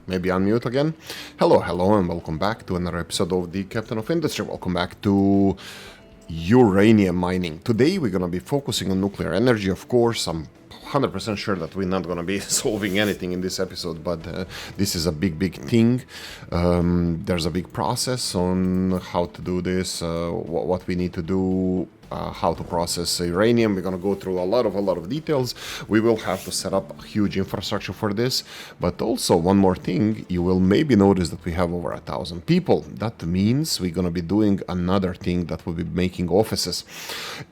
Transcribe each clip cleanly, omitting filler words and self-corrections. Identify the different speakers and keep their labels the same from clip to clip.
Speaker 1: Maybe unmute again. Hello, and welcome back to another episode of the Captain of Industry. Welcome back to uranium mining. Today we're going to be focusing on nuclear energy, of course. I'm 100% sure that we're not going to be solving anything in this episode, but this is a big thing. There's a big process on how to do this, what we need to do, how to process uranium. We're going to go through a lot of details. We will have to set up a huge infrastructure for this, but also one more thing, you will maybe notice that we have over 1,000 people. That means we're going to be doing another thing that will be making offices.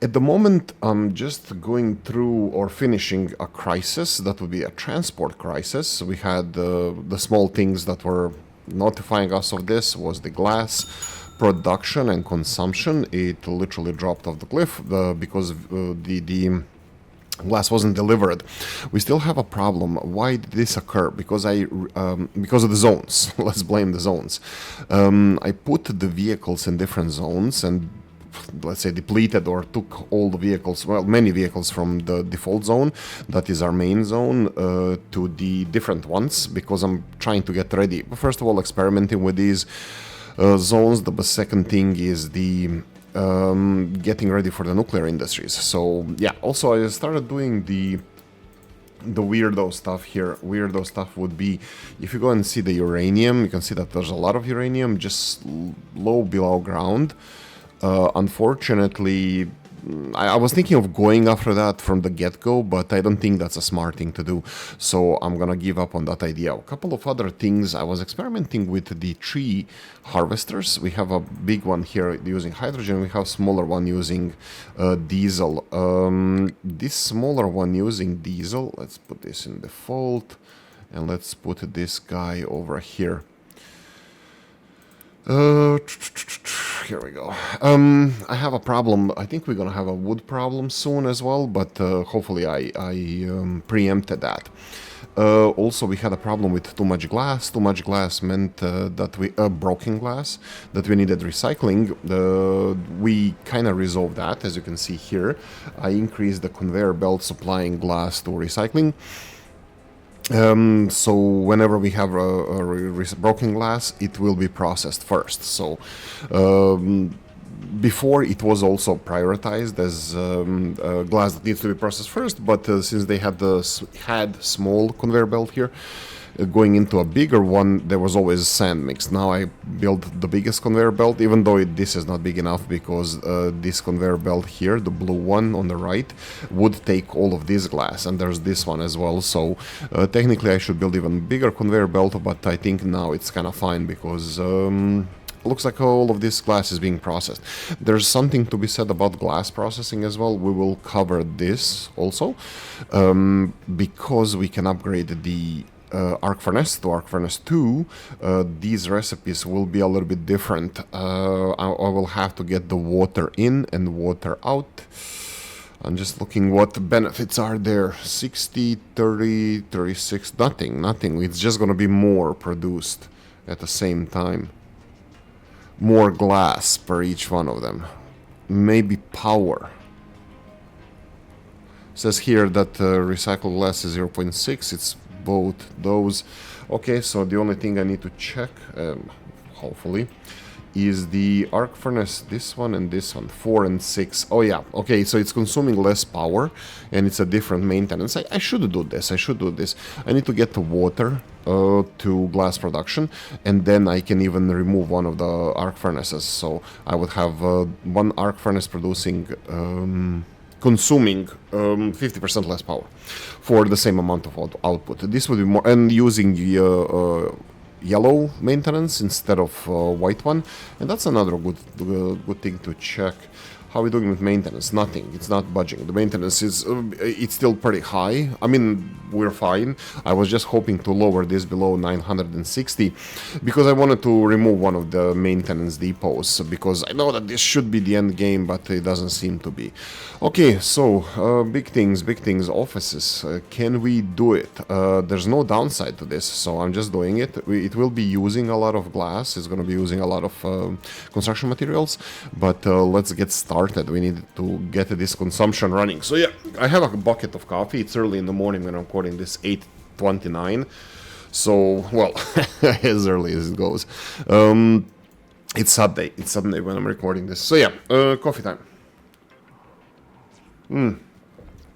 Speaker 1: At the moment, I'm just going through or finishing a crisis that would be a transport crisis. We had the small things that were notifying us of this was the glass production and consumption. It literally dropped off the cliff because the glass wasn't delivered. We still have a problem. Why did this occur? Because of the zones. Let's blame the zones. I put the vehicles in different zones and, let's say, depleted or took all the vehicles, many vehicles from the default zone, that is our main zone, to the different ones, because I'm trying to get ready. First of all, experimenting with these zones. The second thing is the getting ready for the nuclear industries. So yeah, also I started doing the weirdo stuff here. Weirdo stuff would be, if you go and see the uranium, you can see that there's a lot of uranium just low below ground. Unfortunately, I was thinking of going after that from the get-go, but I don't think that's a smart thing to do, so I'm gonna give up on that idea. A couple of other things, I was experimenting with the tree harvesters. We have a big one here using hydrogen, we have a smaller one using diesel. This smaller one using diesel, let's put this in default, and let's put this guy over here. Here we go. I have a problem. I think we're gonna have a wood problem soon as well, but hopefully I preempted that. Also, we had a problem with too much glass. Too much glass meant that we broken glass, that we needed recycling. We kind of resolved that, as you can see here. I increased the conveyor belt supplying glass to recycling. So whenever we have a broken glass, it will be processed first. So before it was also prioritized as glass that needs to be processed first, but since they had small conveyor belt here, going into a bigger one, there was always sand mixed. Now I built the biggest conveyor belt, even though this is not big enough, because this conveyor belt here, the blue one on the right, would take all of this glass, and there's this one as well. So technically I should build even bigger conveyor belt, but I think now it's kind of fine, because looks like all of this glass is being processed. There's something to be said about glass processing as well. We will cover this also, because we can upgrade the arc furnace to arc furnace 2. These recipes will be a little bit different. I will have to get the water in and water out. I'm just looking what benefits are there. 60, 30, 36, nothing. It's just gonna be more produced at the same time. More glass per each one of them. Maybe power. It says here that recycled glass is 0.6. It's both those. Okay, so the only thing I need to check, hopefully, is the arc furnace, this one and this one, 4 and 6. Oh yeah, okay, so it's consuming less power and it's a different maintenance. I should do this. I need to get the water to glass production, and then I can even remove one of the arc furnaces. So I would have one arc furnace producing consuming 50% less power for the same amount of output. This would be more, and using yellow maintenance instead of white one, and that's another good thing to check. How are we doing with maintenance? Nothing. It's not budging. The maintenance is it's still pretty high. I mean, we're fine. I was just hoping to lower this below 960 because I wanted to remove one of the maintenance depots, because I know that this should be the end game, but it doesn't seem to be. Okay, so big things, offices. Can we do it? There's no downside to this, so I'm just doing it. It will be using a lot of glass. It's going to be using a lot of construction materials, but let's get started. We need to get this consumption running. So yeah, I have a bucket of coffee. It's early in the morning when I'm recording this, 8:29. So, well, as early as it goes. It's Sunday. It's Sunday when I'm recording this. So yeah, coffee time.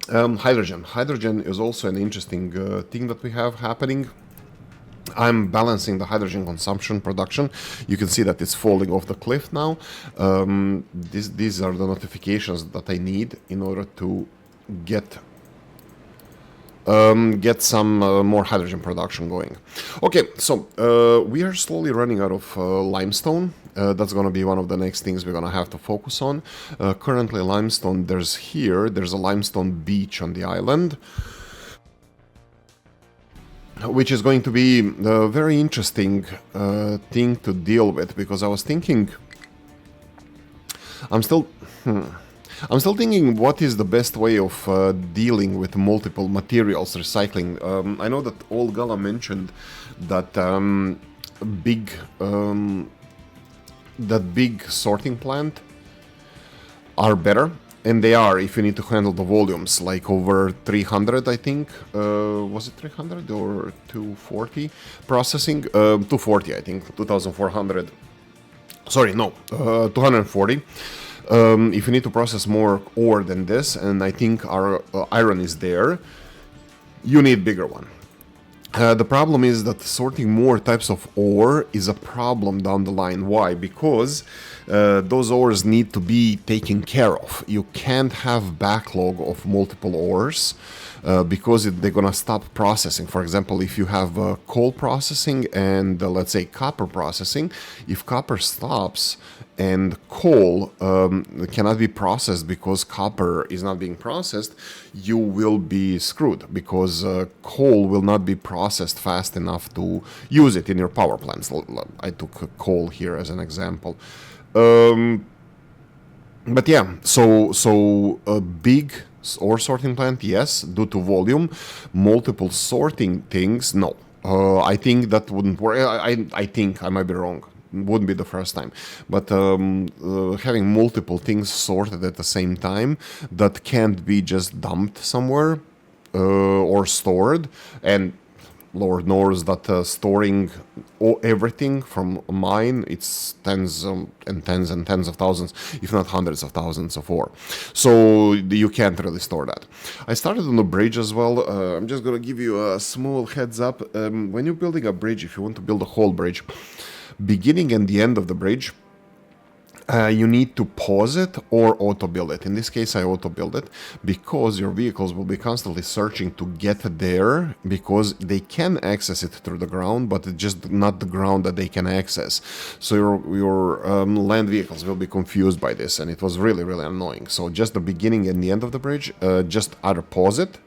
Speaker 1: Hydrogen. Hydrogen is also an interesting thing that we have happening. I'm balancing the hydrogen consumption production. You can see that it's falling off the cliff now. These are the notifications that I need in order to get some more hydrogen production going. Okay, so we are slowly running out of limestone. That's going to be one of the next things we're going to have to focus on. Currently limestone, there's a limestone beach on the island, which is going to be a very interesting thing to deal with, because I was thinking, I'm still thinking what is the best way of dealing with multiple materials recycling. I know that Olga mentioned that big sorting plant are better. And they are if you need to handle the volumes, like over 300, I think. Was it 300 or 240 processing? 240, I think. 2400. Sorry, no, 240. If you need to process more ore than this, and I think our iron is there, you need bigger one. The problem is that sorting more types of ore is a problem down the line. Why? Because those ores need to be taken care of. You can't have backlog of multiple ores because they're gonna stop processing. For example, if you have coal processing and let's say copper processing, if copper stops and coal cannot be processed because copper is not being processed, you will be screwed, because coal will not be processed fast enough to use it in your power plants. I took coal here as an example. But yeah, so a big ore sorting plant, yes, due to volume. Multiple sorting things, no. I think that wouldn't work. I think I might be wrong. Wouldn't be the first time, but having multiple things sorted at the same time that can't be just dumped somewhere or stored, and Lord knows that storing everything from a mine, it's tens and tens and tens of thousands, if not hundreds of thousands of ore. So you can't really store that. I started on the bridge as well. I'm just going to give you a small heads up. When you're building a bridge, if you want to build a whole bridge, beginning and the end of the bridge, you need to pause it or auto build it. In this case, I auto build it because your vehicles will be constantly searching to get there, because they can access it through the ground, but it's just not the ground that they can access. So your land vehicles will be confused by this, and it was really, really annoying. So just the beginning and the end of the bridge, just either pause it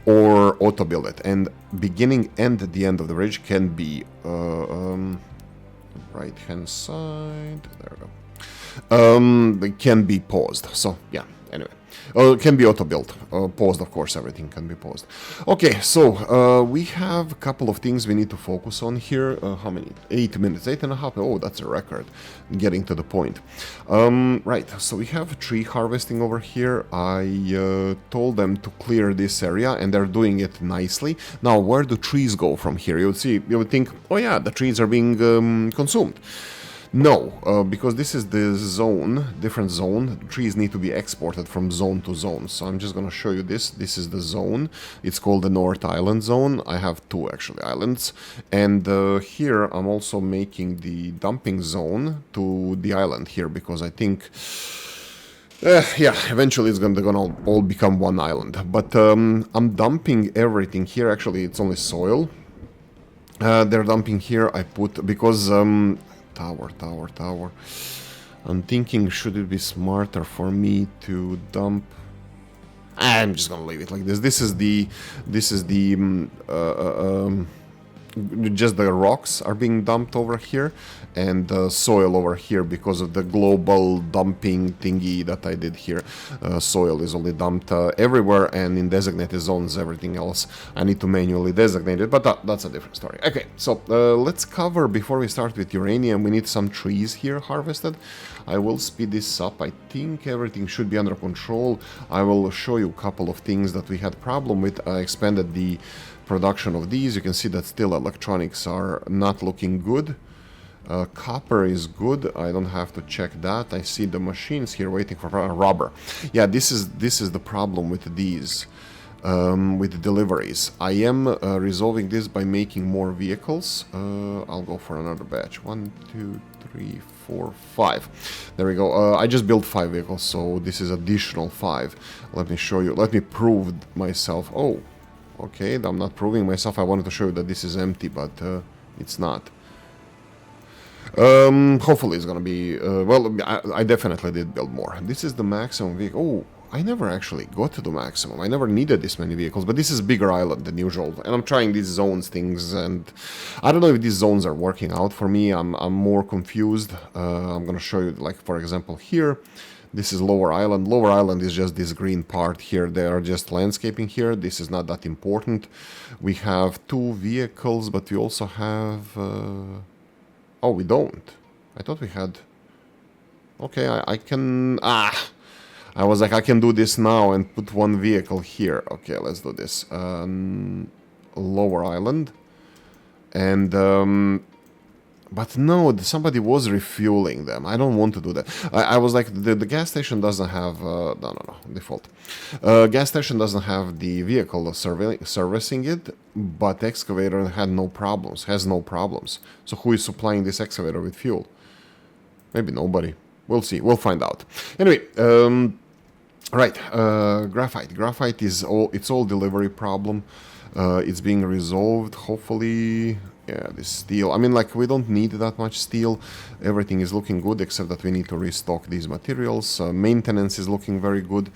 Speaker 1: or auto build it. And beginning and the end of the bridge can be right hand side. There we go. It can be paused. So yeah, anyway, it can be auto built. Paused, of course, everything can be paused. Okay, so we have a couple of things we need to focus on here. How many? 8 minutes, 8.5. Oh, that's a record. Getting to the point. Right, so we have tree harvesting over here. I told them to clear this area, and they're doing it nicely. Now, where do trees go from here? You would think, oh yeah, the trees are being consumed. No, because this is the zone, different zone. Trees need to be exported from zone to zone. So I'm just going to show you this. This is the zone. It's called the North Island zone. I have two actually islands. And here I'm also making the dumping zone to the island here, because I think yeah, eventually they're gonna all become one island. But I'm dumping everything here. Actually, it's only soil. They're dumping here. I put, because tower. I'm thinking, should it be smarter for me to dump? I'm just gonna leave it like this. This is the just the rocks are being dumped over here, and the soil over here, because of the global dumping thingy that I did here. Soil is only dumped everywhere, and in designated zones everything else I need to manually designate it, but that's a different story. Okay, so let's cover, before we start with uranium, we need some trees here harvested. I will speed this up. I think everything should be under control. I will show you a couple of things that we had problem with. I expanded the production of these. You can see that still electronics are not looking good. Copper is good. I don't have to check that. I see the machines here waiting for rubber. Yeah, this is the problem with these, with the deliveries. I am resolving this by making more vehicles. I'll go for another batch. 1, 2, 3, 4, 5. There we go. I just built 5 vehicles, so this is additional 5. Let me show you. Let me prove myself. Oh, okay. I'm not proving myself. I wanted to show you that this is empty, but it's not. Hopefully it's gonna be, well, I definitely did build more. This is the maximum vehicle. Oh, I never actually got to the maximum. I never needed this many vehicles, but this is a bigger island than usual. And I'm trying these zones things, and I don't know if these zones are working out for me. I'm more confused. I'm gonna show you, like, for example, here. This is Lower Island. Lower Island is just this green part here. They are just landscaping here. This is not that important. We have 2 vehicles, but we also have... Oh, we don't. I thought we had... Okay, I can... I was like, I can do this now and put 1 vehicle here. Okay, let's do this. Lower Island. And... but no, somebody was refueling them. I don't want to do that. I was like, the gas station doesn't have... no, default. Gas station doesn't have the vehicle servicing it, but excavator had no problems, has no problems. So who is supplying this excavator with fuel? Maybe nobody. We'll see. We'll find out. Anyway, right. Graphite. Graphite is all delivery problem. It's being resolved, hopefully. Yeah, this steel. I mean, like, we don't need that much steel. Everything is looking good, except that we need to restock these materials. Maintenance is looking very good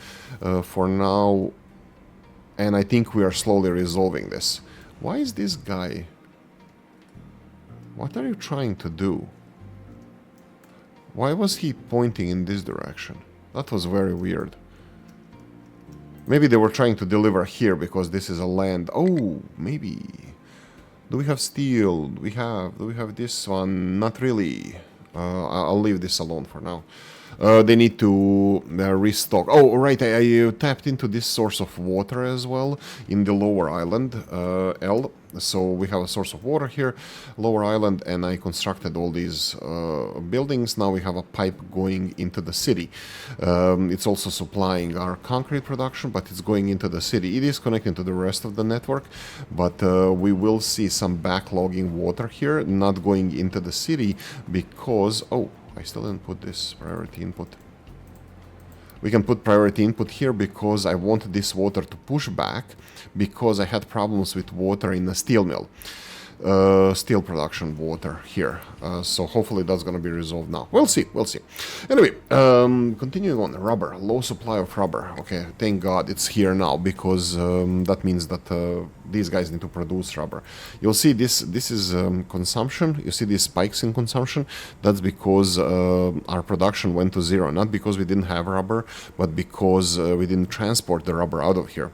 Speaker 1: for now. And I think we are slowly resolving this. Why is this guy... What are you trying to do? Why was he pointing in this direction? That was very weird. Maybe they were trying to deliver here because this is a land. Oh, maybe... Do we have steel? Do we have this one? Not really. I'll leave this alone for now. They need to restock. Oh, right, I tapped into this source of water as well in the lower island, L. So we have a source of water here, lower island, and I constructed all these buildings. Now we have a pipe going into the city. It's also supplying our concrete production, but it's going into the city. It is connected to the rest of the network, but we will see some backlogging water here, not going into the city because... Oh, I still didn't put this priority input. We can put priority input here because I want this water to push back because I had problems with water in the steel mill. Steel production water here. So hopefully that's going to be resolved now. We'll see. Anyway, continuing on. Rubber. Low supply of rubber. Okay, thank God it's here now because that means that these guys need to produce rubber. You'll see this is consumption. You see these spikes in consumption. That's because our production went to 0. Not because we didn't have rubber, but because we didn't transport the rubber out of here.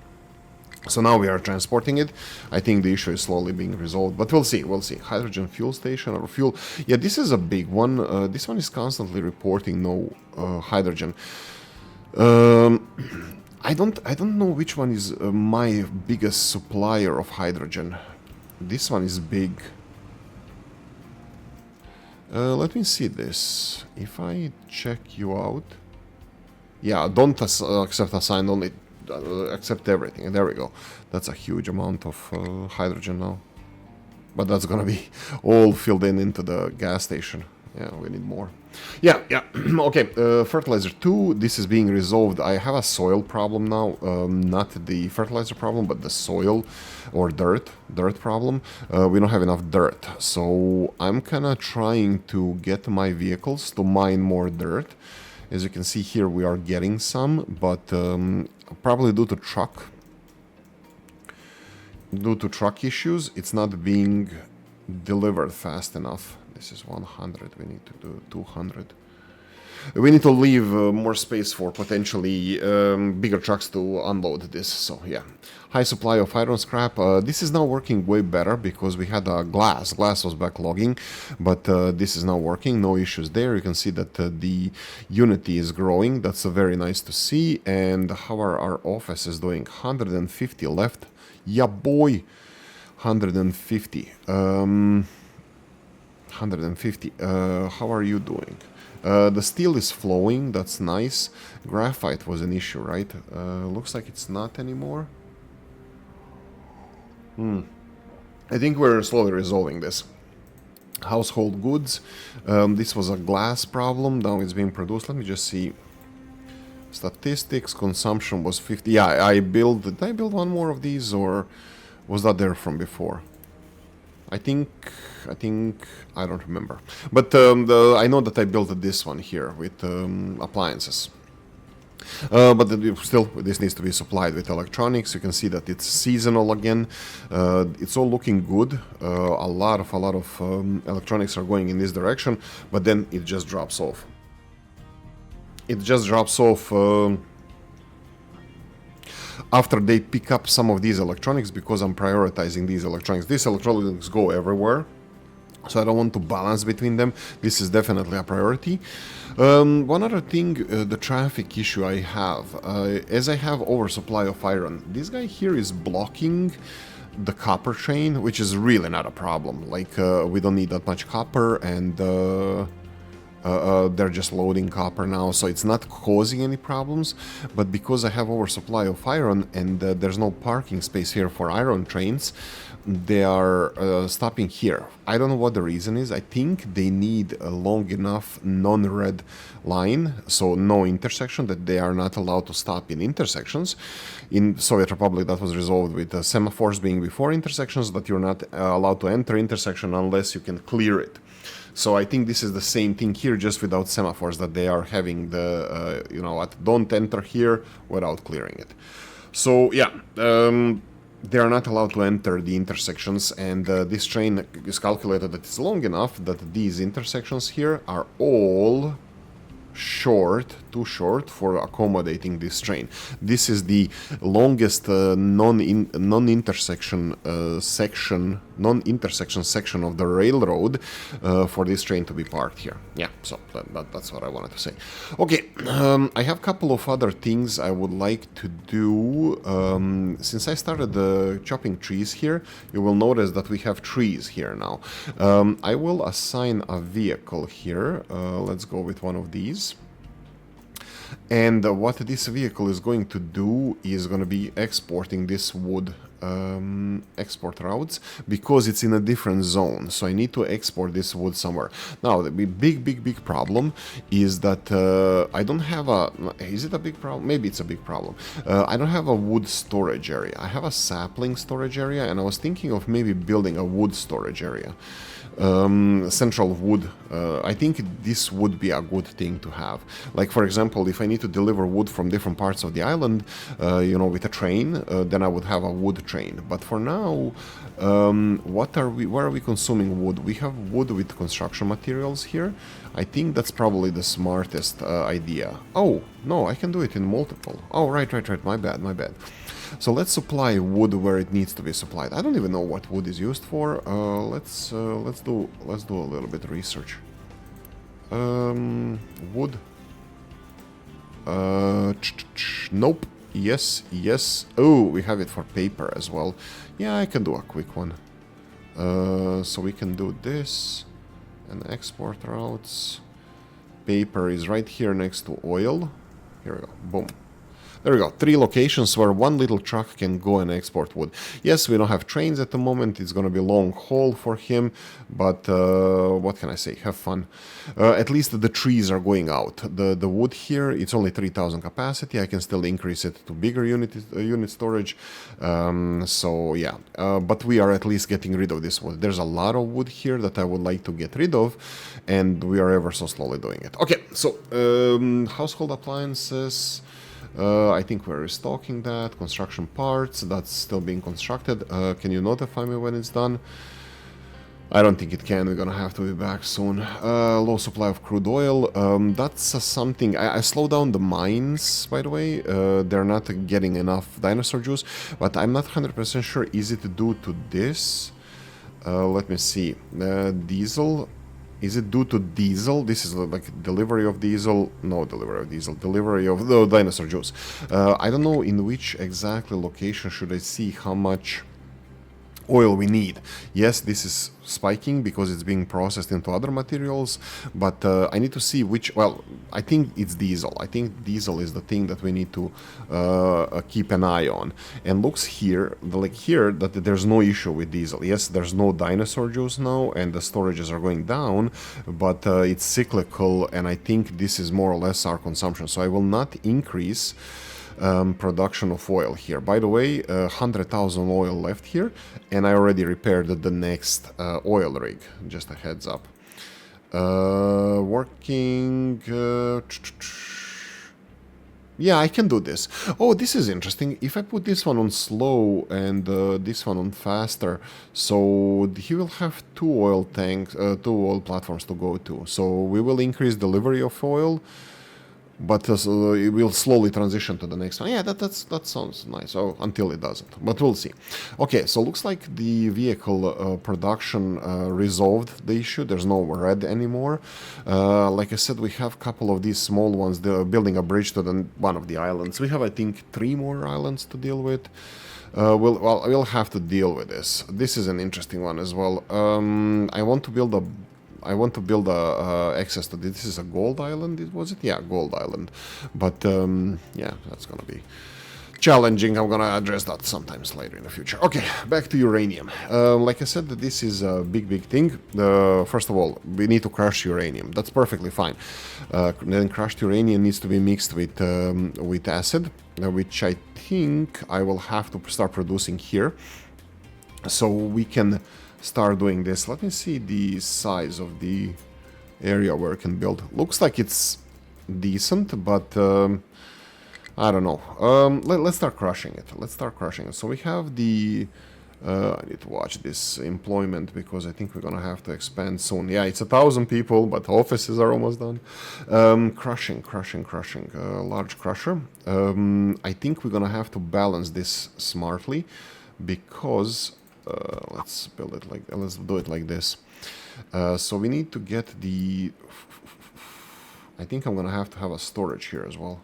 Speaker 1: So now we are transporting it. I think the issue is slowly being resolved, but we'll see. Hydrogen fuel station or fuel. Yeah, this is a big one. This one is constantly reporting no hydrogen. I don't know which one is my biggest supplier of hydrogen. This one is big. Let me see this. If I check you out. Yeah, don't accept assigned only. Accept everything. There we go. That's a huge amount of hydrogen now. But that's gonna be all filled into the gas station. Yeah, we need more. Yeah. Okay, fertilizer 2, this is being resolved. I have a soil problem now. Not the fertilizer problem, but the soil or dirt problem. We don't have enough dirt. So I'm kinda trying to get my vehicles to mine more dirt. As you can see here, we are getting some, but probably due to truck issues, it's not being delivered fast enough. This is 100. We need to do 200. We need to leave more space for potentially bigger trucks to unload this. So yeah, high supply of iron scrap. This is now working way better because we had glass. Glass was backlogging, but this is now working. No issues there. You can see that the Unity is growing. That's very nice to see. And how are our offices doing? 150 left. Yeah, boy. 150. 150. How are you doing? The steel is flowing. That's nice. Graphite was an issue, right? Looks like it's not anymore. I think we're slowly resolving this. Household goods. This was a glass problem. Now it's being produced. Let me just see. Statistics. Consumption was 50. Yeah, did I build one more of these, or was that there from before? I think I don't remember. But I know that I built this one here with appliances. But still, this needs to be supplied with electronics. You can see that it's seasonal again. It's all looking good. A lot of electronics are going in this direction, but then it just drops off. It just drops off after they pick up some of these electronics, because I'm prioritizing these electronics. These electronics go everywhere, so I don't want to balance between them. This is definitely a priority. One other thing, the traffic issue I have, as I have oversupply of iron, this guy here is blocking the copper chain, which is really not a problem. Like, we don't need that much copper, and they're just loading copper now, so it's not causing any problems. But because I have oversupply of iron, and there's no parking space here for iron trains, they are stopping here. I don't know what the reason is. I think they need a long enough non-red line, so no intersection, that they are not allowed to stop in intersections. In Soviet Republic, that was resolved with semaphores being before intersections, that you're not allowed to enter intersection unless you can clear it. So I think this is the same thing here, just without semaphores, that they are having the, don't enter here without clearing it. So yeah, they are not allowed to enter the intersections, and this train is calculated that it's long enough that these intersections here are all too short for accommodating this train. This is the longest non-intersection section of the railroad for this train to be parked here. Yeah, so that's what I wanted to say. Okay, I have a couple of other things I would like to do. Since I started chopping trees here, you will notice that we have trees here now. I will assign a vehicle here. Let's go with one of these. And what this vehicle is going to do is going to be exporting this wood export routes, because it's in a different zone, so I need to export this wood somewhere. Now the big problem is that I don't have a, is it a big problem? Maybe it's a big problem. I don't have a wood storage area. I have a sapling storage area, and I was thinking of maybe building a wood storage area. Central wood. I think this would be a good thing to have. Like, for example, if I need to deliver wood from different parts of the island, with a train, then I would have a wood train. But for now, where are we consuming wood? We have wood with construction materials here. I think that's probably the smartest idea. Oh, no, I can do it in multiple. Oh, right, my bad. So let's supply wood where it needs to be supplied. I don't even know what wood is used for. Let's do a little bit of research. Wood. Nope. Yes. Oh, we have it for paper as well. Yeah, I can do a quick one. So we can do this and export routes. Paper is right here next to oil. Here we go. Boom. There we go. 3 locations where one little truck can go and export wood. Yes, we don't have trains at the moment. It's going to be long haul for him. But what can I say? Have fun. At least the trees are going out. The wood here, it's only 3,000 capacity. I can still increase it to bigger unit storage. So yeah. But we are at least getting rid of this wood. There's a lot of wood here that I would like to get rid of. And we are ever so slowly doing it. Okay, so household appliances. I think we're restocking that. Construction parts, that's still being constructed. Can you notify me when it's done? I don't think it can. We're gonna have to be back soon. Low supply of crude oil. That's something. I slowed down the mines, by the way. They're not getting enough dinosaur juice, but I'm not 100% sure. Is it due to this? Let me see. Diesel. Is it due to diesel? This is like delivery of diesel. No delivery of diesel. Delivery of the dinosaur juice. I don't know in which exactly location should I see how much oil we need. Yes, this is spiking because it's being processed into other materials, but I need to see which, well, I think it's diesel. I think diesel is the thing that we need to keep an eye on. And looks here, like here, that there's no issue with diesel. Yes, there's no dinosaur juice now, and the storages are going down, but it's cyclical, and I think this is more or less our consumption. So I will not increase production of oil here. By the way, 100,000 oil left here, and I already repaired the next oil rig. Just a heads up. Working. Yeah, I can do this. Oh, this is interesting. If I put this one on slow and this one on faster, so he will have two oil tanks, two oil platforms to go to. So we will increase delivery of oil, but it will slowly transition to the next one. Yeah, that sounds nice. Oh, until it doesn't, but we'll see. Okay, so looks like the vehicle production resolved the issue. There's no red anymore. Like I said, we have a couple of these small ones. They're building a bridge to one of the islands. We have, I think, 3 more islands to deal with. We'll have to deal with this. This is an interesting one as well. I want to build a access to this. This is a gold island, was it? Yeah, gold island. But yeah, that's gonna be challenging. I'm gonna address that sometimes later in the future. Okay, back to uranium. Like I said, this is a big thing. First of all, we need to crush uranium. That's perfectly fine. Then crushed uranium needs to be mixed with acid, which I think I will have to start producing here, so we can start doing this. Let me see the size of the area where I can build. Looks like it's decent, but I don't know. Let's start crushing it. So we have the I need to watch this employment because I think we're gonna have to expand soon. Yeah, it's 1,000 people, but offices are almost done. Crushing. Large crusher. I think we're gonna have to balance this smartly, because let's build it like, let's do it like this. So we need to get the, I think I'm gonna have to have a storage here as well.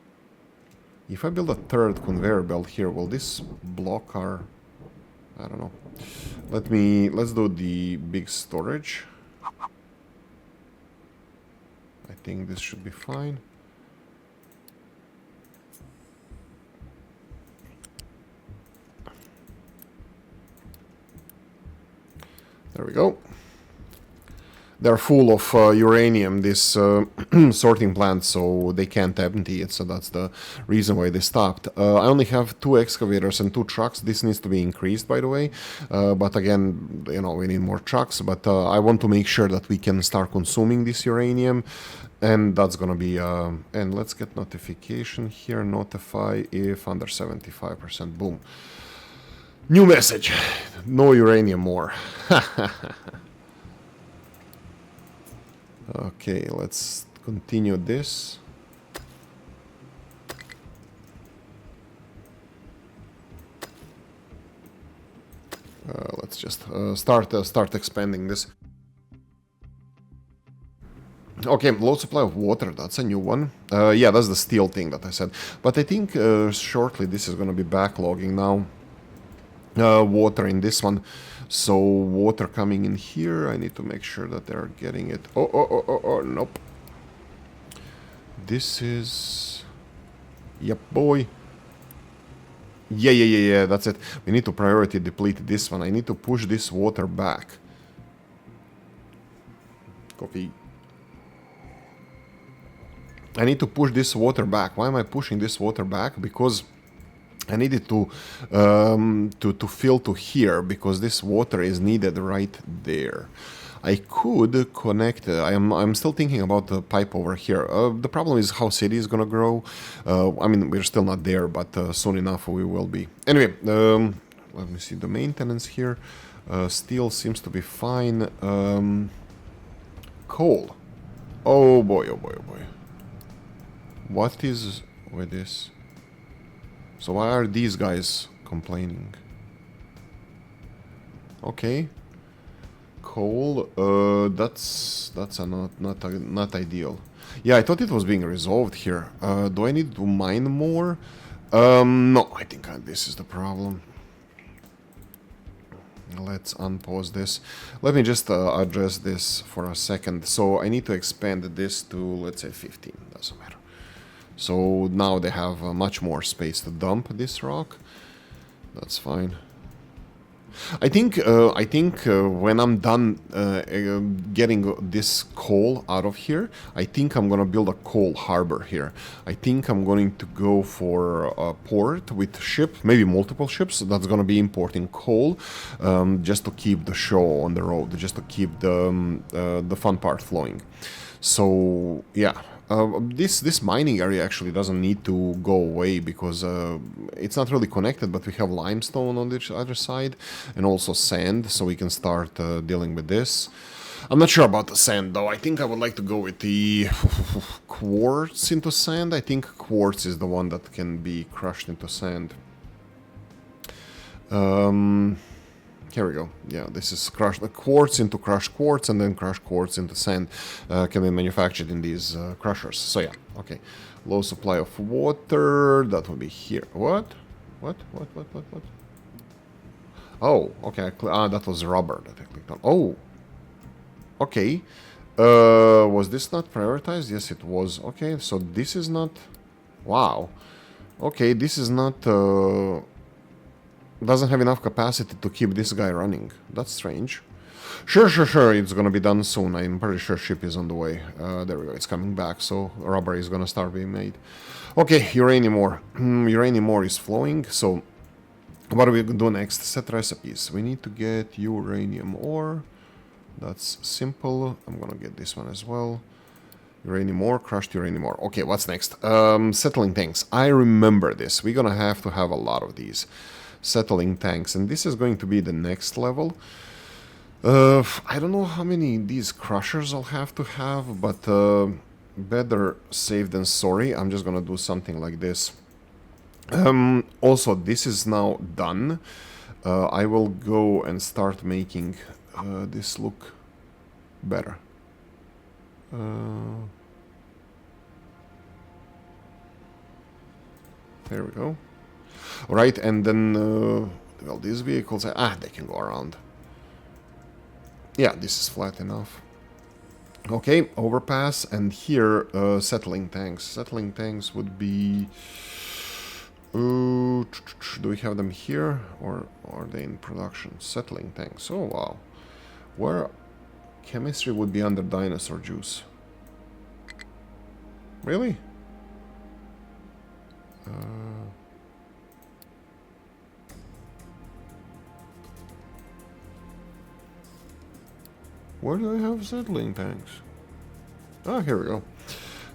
Speaker 1: If I build a third conveyor belt here, will this block our, I don't know. Let's do the big storage. I think this should be fine. There we go. They're full of uranium, this sorting plant, so they can't empty it, so that's the reason why they stopped. I only have 2 excavators and 2 trucks. This needs to be increased, by the way, but again, you know, we need more trucks, but I want to make sure that we can start consuming this uranium, and that's gonna be, and let's get notification here, notify if under 75%, boom. New message, no uranium more. Okay, let's continue this. Let's just start expanding this. Okay, low supply of water, that's a new one. Yeah, that's the steel thing that I said. But I think shortly this is going to be backlogging now. Water in this one. So water coming in here, I need to make sure that they're getting it. Oh, nope. This is... Yep, boy. Yeah, that's it. We need to priority deplete this one. I need to push this water back. Copy. I need to push this water back. Why am I pushing this water back? Because I needed to fill to here, because this water is needed right there. I could connect. I'm still thinking about the pipe over here. The problem is how city is gonna grow. I mean, we're still not there, but soon enough we will be. Anyway, let me see the maintenance here. Steel seems to be fine. Coal. Oh boy. What is with this? So why are these guys complaining? Okay. Coal, that's not ideal. Yeah, I thought it was being resolved here. Do I need to mine more? No, I think this is the problem. Let's unpause this. Let me just address this for a second. So I need to expand this to, let's say, 15. Doesn't matter. So now they have much more space to dump this rock. That's fine. I think when I'm done getting this coal out of here, I think I'm gonna build a coal harbor here. I think I'm going to go for a port with ship, maybe multiple ships. That's gonna be importing coal, just to keep the show on the road, just to keep the fun part flowing. So yeah. This mining area actually doesn't need to go away because it's not really connected, but we have limestone on the other side and also sand, so we can start dealing with this. I'm not sure about the sand though. I think I would like to go with the quartz into sand. I think quartz is the one that can be crushed into sand. Here we go. Yeah, this is crushed quartz into crushed quartz, and then crushed quartz into sand can be manufactured in these crushers. So yeah, okay. Low supply of water. That will be here. What? What? Oh, okay. That was rubber that I clicked on. Oh, okay. Was this not prioritized? Yes, it was. Okay, so this is not. Wow. Okay, this is not. Doesn't have enough capacity to keep this guy running. That's strange. Sure, it's gonna be done soon. I'm pretty sure ship is on the way. There we go, it's coming back, so rubber is gonna start being made. Okay, uranium ore. Uranium ore is flowing, so what are we gonna do next? Set recipes. We need to get uranium ore. That's simple. I'm gonna get this one as well. Uranium ore, crushed uranium ore. Okay, what's next? Settling tanks. I remember this. We're gonna have to have a lot of these. Settling tanks, and this is going to be the next level. I don't know how many these crushers I'll have to have, but better safe than sorry. I'm just gonna do something like this. Also, this is now done. I will go and start making this look better. There we go. Alright, and then, well, these vehicles, they can go around. Yeah, this is flat enough. Okay, overpass, and here, settling tanks. Settling tanks would be... do we have them here, or are they in production? Settling tanks, oh wow. Where chemistry would be under dinosaur juice. Really? Where do I have settling tanks? Oh, here we go.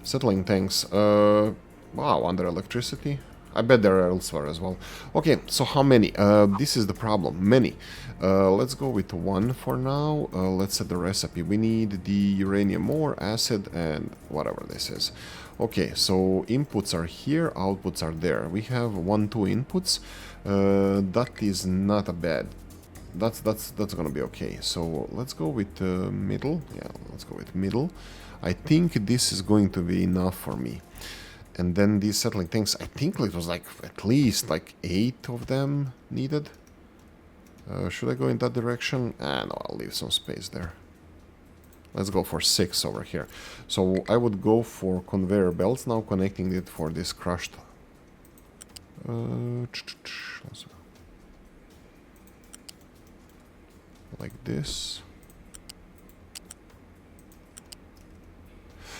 Speaker 1: Settling tanks. Wow, under electricity. I bet there are elsewhere as well. Okay, so how many? This is the problem. Many. Let's go with one for now. Let's set the recipe. We need the uranium ore, acid, and whatever this is. Okay, so inputs are here, outputs are there. We have 1, 2 inputs. That is not a bad. That's gonna be okay. So let's go with middle. Yeah, let's go with middle. I think this is going to be enough for me. And then these settling tanks, I think it was like at least like 8 of them needed. Should I go in that direction? No, I'll leave some space there. Let's go for 6 over here. So I would go for conveyor belts now, connecting it for this crushed. Like this.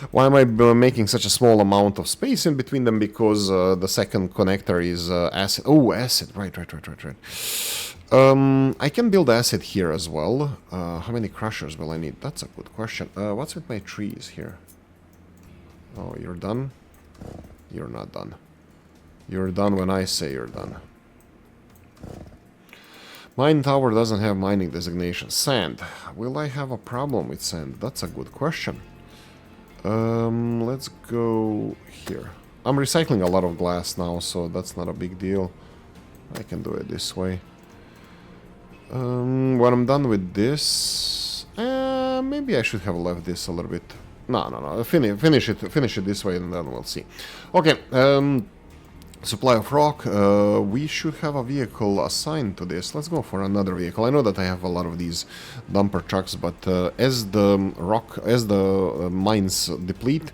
Speaker 1: Why am I making such a small amount of space in between them? Because the second connector is acid. Oh, acid. Right. I can build acid here as well. How many crushers will I need? That's a good question. What's with my trees here? Oh, you're done? You're not done. You're done when I say you're done. Mine tower doesn't have mining designation. Sand. Will I have a problem with sand? That's a good question. Let's go here. I'm recycling a lot of glass now, so that's not a big deal. I can do it this way. When I'm done with this, maybe I should have left this a little bit. No. Finish it this way, and then we'll see. Okay. Supply of rock, we should have a vehicle assigned to this. Let's go for another vehicle. I know that I have a lot of these dumper trucks, but as the mines deplete,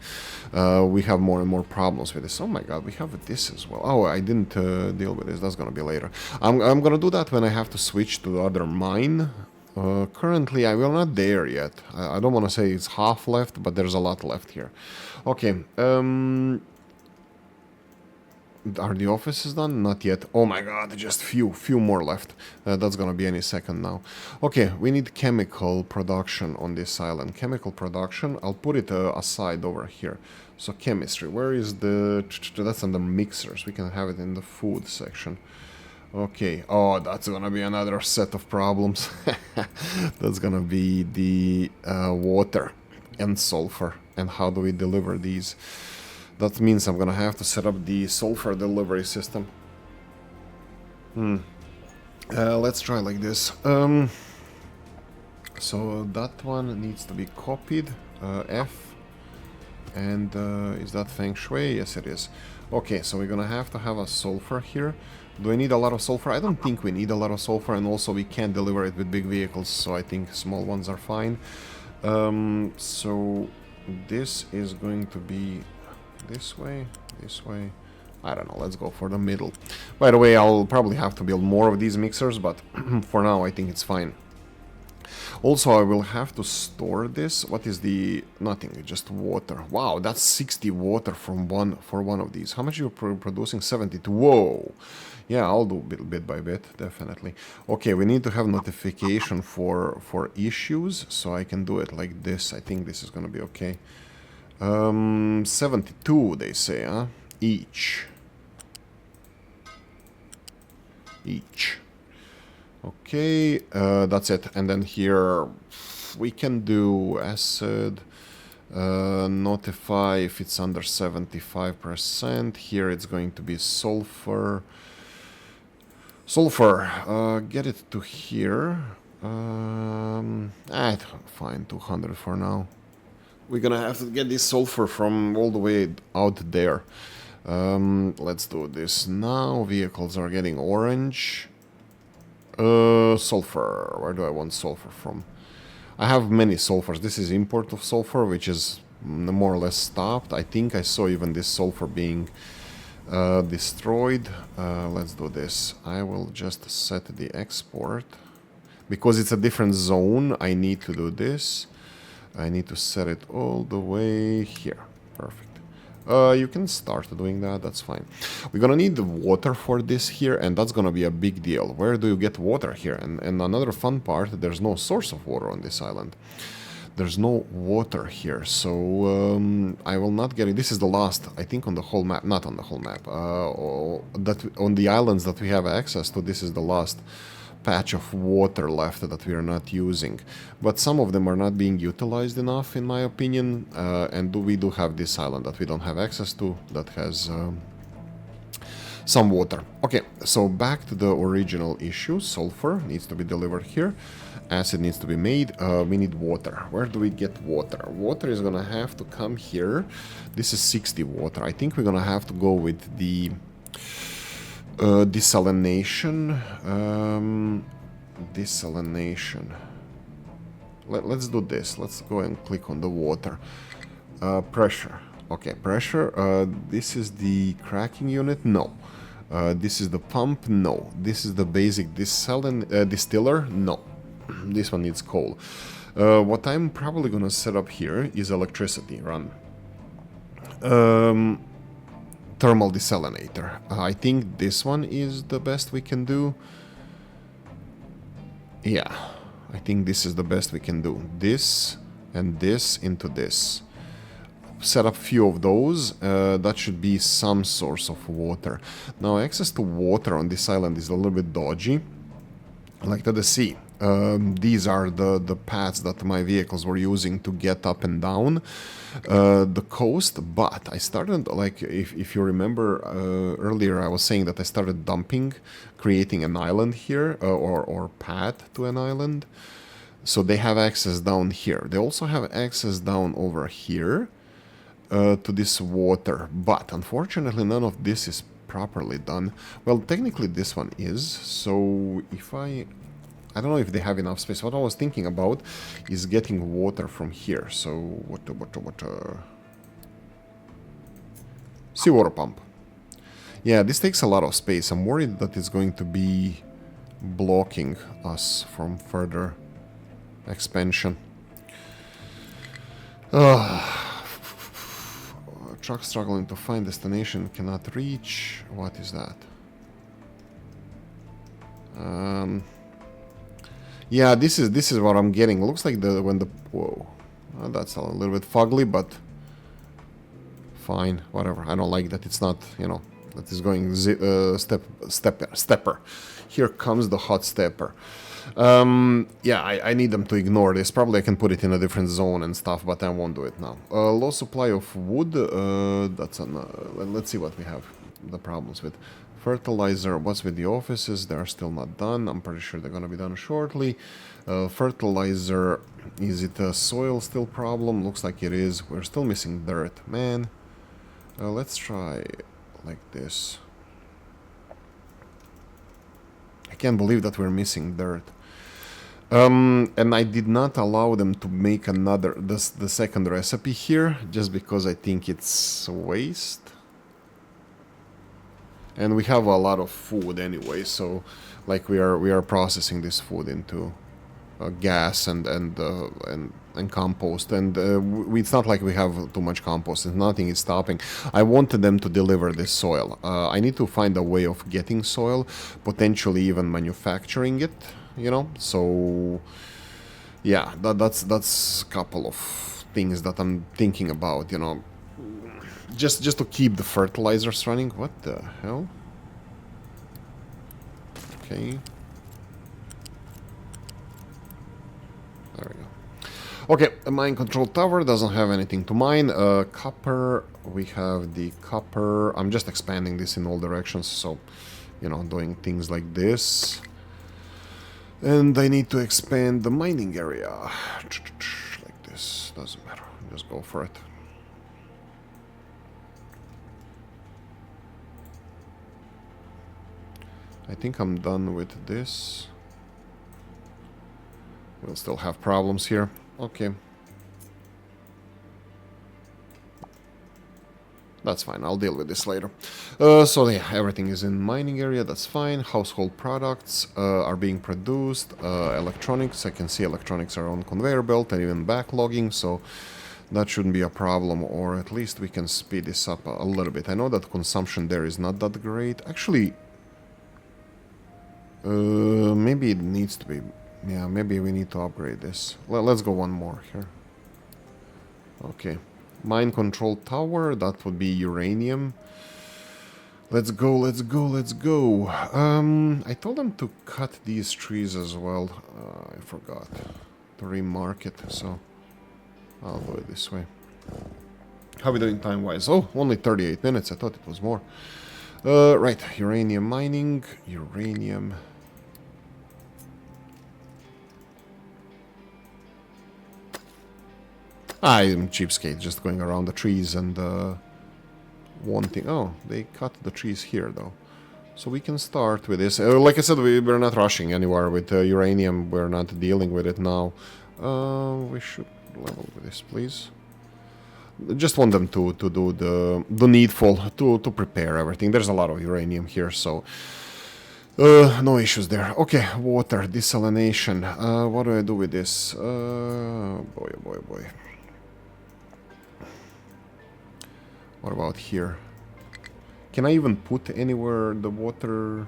Speaker 1: we have more and more problems with this. Oh my god, we have this as well. Oh, I didn't deal with this. That's gonna be later. I'm gonna do that when I have to switch to the other mine. Currently, I will not there yet. I don't want to say it's half left, but there's a lot left here. Okay, are the offices done? Not yet. Oh my god, just few more left. That's gonna be any second now. Okay, we need chemical production on this island. Chemical production, I'll put it aside over here. So chemistry, where is the... That's under mixers. We can have it in the food section. Okay, oh, that's gonna be another set of problems. That's gonna be the water and sulfur. And how do we deliver these? That means I'm gonna have to set up the sulfur delivery system. Let's try like this. So that one needs to be copied. F. And is that Feng Shui? Yes, it is. Okay, so we're gonna have to have a sulfur here. Do I need a lot of sulfur? I don't think we need a lot of sulfur, and also we can't deliver it with big vehicles, so I think small ones are fine. So this is going to be this way. I don't know, let's go for the middle. By the way, I'll probably have to build more of these mixers, but for now I think it's fine. Also, I will have to store this. What is the... Nothing, just water. Wow, that's 60 water from one of these. How much are you producing? 72. Whoa! Yeah, I'll do bit by bit, definitely. Okay, we need to have notification for issues, so I can do it like this. I think this is gonna be okay. 72, they say, huh? Each. Okay, that's it. And then here we can do acid, notify if it's under 75%. Here it's going to be sulfur. Get it to here. Fine, 200 for now. We're gonna have to get this sulfur from all the way out there. Let's do this now. Vehicles are getting orange. Sulfur. Where do I want sulfur from? I have many sulfurs. This is import of sulfur, which is more or less stopped. I think I saw even this sulfur being destroyed. Let's do this. I will just set the export. Because it's a different zone, I need to do this. I need to set it all the way here. Perfect. You can start doing that, that's fine. We're gonna need the water for this here, and that's gonna be a big deal. Where do you get water here? And another fun part, there's no source of water on this island. There's no water here, so I will not get it. This is the last, I think, on the whole map, not on the whole map, that on the islands that we have access to, this is the last patch of water left that we are not using. But some of them are not being utilized enough, in my opinion, and we do have this island that we don't have access to that has some water. Okay, so back to the original issue. Sulfur needs to be delivered here. Acid needs to be made. We need water. Where do we get water? Water is gonna have to come here. This is 60 water. I think we're gonna have to go with the desalination. Desalination. Let's do this. Let's go and click on the water. Pressure. Okay, pressure. This is the cracking unit. No. This is the pump. No. This is the basic distiller. No. This one needs coal. What I'm probably gonna set up here is electricity run. Thermal desalinator. I think this one is the best we can do. Yeah, I think this is the best we can do. This and this into this. Set up few of those. That should be some source of water. Now, access to water on this island is a little bit dodgy. Like to the sea. These are the paths that my vehicles were using to get up and down the coast, but I started, like, if you remember earlier, I was saying that I started dumping, creating an island here, or path to an island. So they have access down here. They also have access down over here to this water, but unfortunately none of this is properly done. Well, technically this one is, so if I don't know if they have enough space. What I was thinking about is getting water from here. So what seawater pump. Yeah, this takes a lot of space. I'm worried that it's going to be blocking us from further expansion. Truck struggling to find destination, cannot reach. What is that? Yeah, this is what I'm getting. Looks like whoa, that's a little bit fugly, but fine, whatever. I don't like that it's not, you know, that is going stepper. Here comes the hot stepper. Yeah, I need them to ignore this. Probably I can put it in a different zone and stuff, but I won't do it now. Low supply of wood. That's let's see what we have. The problems with fertilizer. What's with the offices? They're still not done. I'm pretty sure they're gonna be done shortly. Fertilizer. Is it a soil still problem? Looks like it is. We're still missing dirt, man. Let's try like this. I can't believe that we're missing dirt. And I did not allow them to make the second recipe here, just because I think it's a waste. And we have a lot of food anyway, so like we are processing this food into gas and compost, and it's not like we have too much compost, and nothing is stopping. I wanted them to deliver this soil. I need to find a way of getting soil, potentially even manufacturing it, you know. So yeah, that's a couple of things that I'm thinking about, you know, just to keep the fertilizers running. What the hell? Okay. There we go. Okay, the mine control tower doesn't have anything to mine. Copper, we have the copper. I'm just expanding this in all directions, so, you know, doing things like this. And I need to expand the mining area. Like this, doesn't matter. Just go for it. I think I'm done with this. We'll still have problems here. Okay. That's fine, I'll deal with this later. So yeah, everything is in mining area, that's fine. Household products are being produced. Electronics, I can see electronics are on conveyor belt and even backlogging, so that shouldn't be a problem, or at least we can speed this up a little bit. I know that consumption there is not that great. Actually, maybe it needs to be... Yeah, maybe we need to upgrade this. Let's go one more here. Okay. Mine control tower, that would be uranium. Let's go, let's go, let's go. I told them to cut these trees as well. I forgot to remark it, so I'll do it this way. How are we doing time-wise? Oh, only 38 minutes. I thought it was more. Right, uranium mining, uranium... I'm cheapskate, just going around the trees and wanting... Oh, they cut the trees here, though. So we can start with this. Like I said, we're not rushing anywhere with uranium. We're not dealing with it now. We should level with this, please. Just want them to do the needful, to prepare everything. There's a lot of uranium here, so... no issues there. Okay, water, desalination. What do I do with this? Boy, oh boy, oh boy. What about here? Can I even put anywhere the water?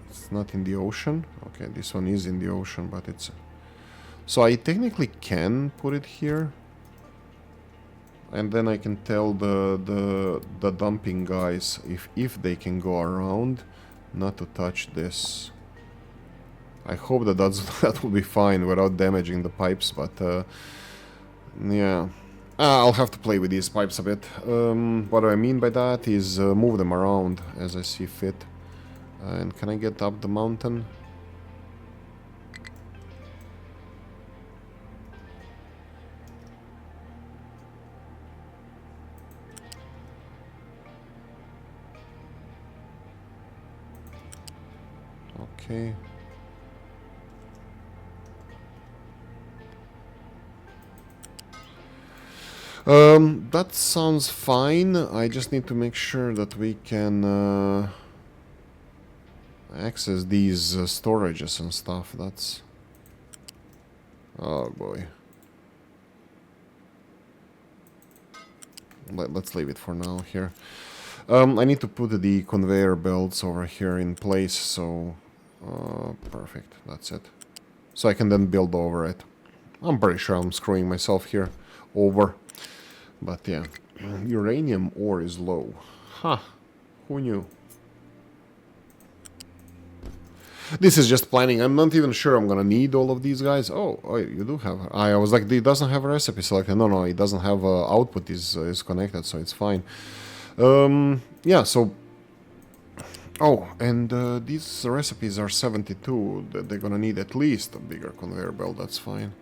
Speaker 1: It's not in the ocean. Okay, this one is in the ocean, but it's... So I technically can put it here. And then I can tell the dumping guys if they can go around, not to touch this. I hope that that will be fine without damaging the pipes, but yeah. I'll have to play with these pipes a bit. What I mean by that is move them around as I see fit. And can I get up the mountain? Okay. That sounds fine. I just need to make sure that we can access these storages and stuff. That's... Oh boy. Let's leave it for now here. I need to put the conveyor belts over here in place, so... perfect, that's it. So I can then build over it. I'm pretty sure I'm screwing myself here over. But yeah, uranium ore is low. Huh, who knew? This is just planning. I'm not even sure I'm gonna need all of these guys. Oh, you do have... I was like, it doesn't have a recipe selected. No, it doesn't have output is connected, so it's fine. Yeah, so... Oh, and these recipes are 72. They're gonna need at least a bigger conveyor belt, that's fine.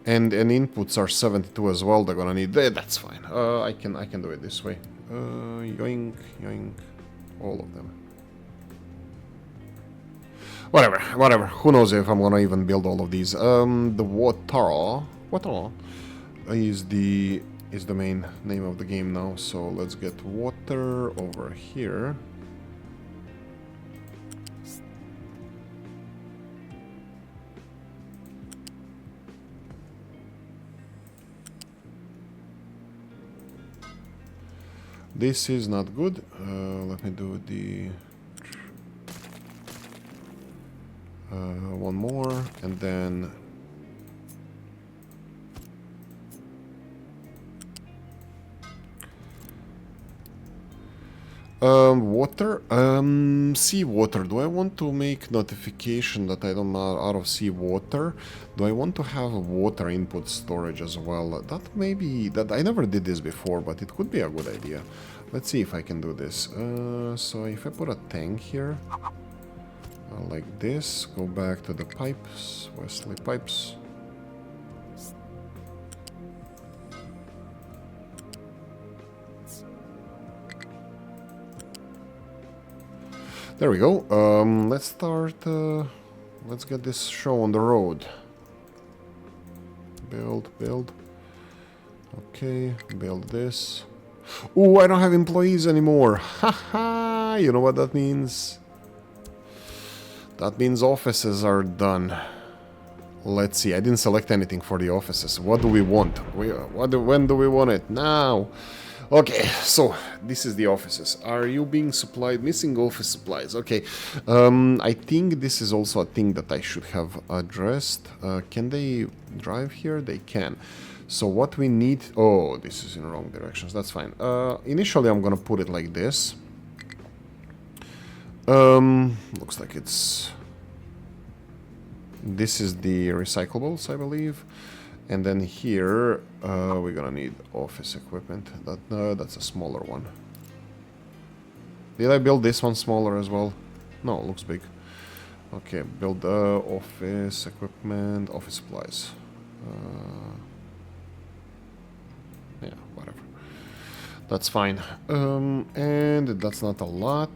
Speaker 1: And inputs are 72 as well. They're gonna need... That's fine. I can do it this way. Yoink, yoink. All of them. Whatever. Who knows if I'm gonna even build all of these. The water is the main name of the game now. So let's get water over here. This is not good. Let me do the... one more, and then... water? Seawater. Do I want to make notification that I don't know out of seawater? Do I want to have a water input storage as well? That may be... that I never did this before, but it could be a good idea. Let's see if I can do this. So if I put a tank here, like this, go back to the pipes, Wesley pipes. There we go. Let's start. Let's get this show on the road. Build. Okay, build this. Ooh, I don't have employees anymore. Haha, you know what that means? That means offices are done. Let's see, I didn't select anything for the offices. What do we want? When do we want it? Now. Okay, so this is the offices. Are you being supplied? Missing office supplies. Okay, I think this is also a thing that I should have addressed. Can they drive here? They can. So what we need... Oh, this is in the wrong directions. That's fine. Initially, I'm gonna put it like this. Looks like it's... This is the recyclables, I believe. And then here, we're gonna need office equipment. That's a smaller one. Did I build this one smaller as well? No, it looks big. Okay, build office equipment, office supplies. Yeah, whatever. That's fine. And that's not a lot.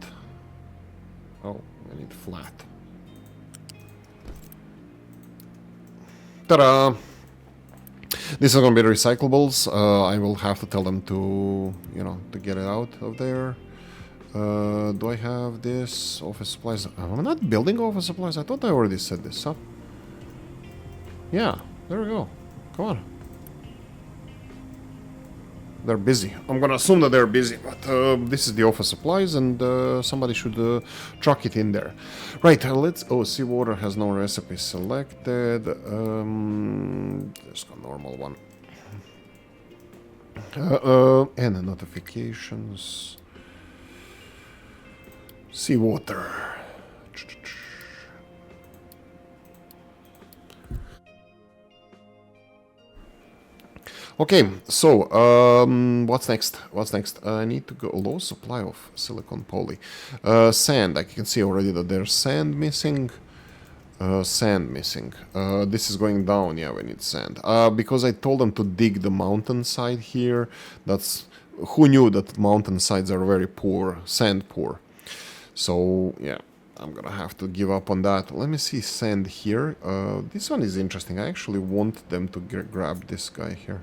Speaker 1: Oh, I need flat. Ta-da! This is gonna be the recyclables. I will have to tell them to, you know, to get it out of there. Do I have this? Office supplies. I'm not building office supplies. I thought I already said this, huh? Yeah, there we go. Come on. They're busy. I'm gonna assume that they're busy, but this is the office supplies, and somebody should truck it in there. Right, let's... Oh, seawater has no recipe selected. There's a normal one. And notifications. Seawater. Okay, so what's next? What's next? I need to go low supply of silicon poly. Sand. I can see already that there's sand missing. Sand missing. This is going down. Yeah, we need sand. Because I told them to dig the mountainside here. That's... Who knew that mountainsides are very poor, sand poor. So yeah, I'm gonna have to give up on that. Let me see sand here. This one is interesting. I actually want them to grab this guy here.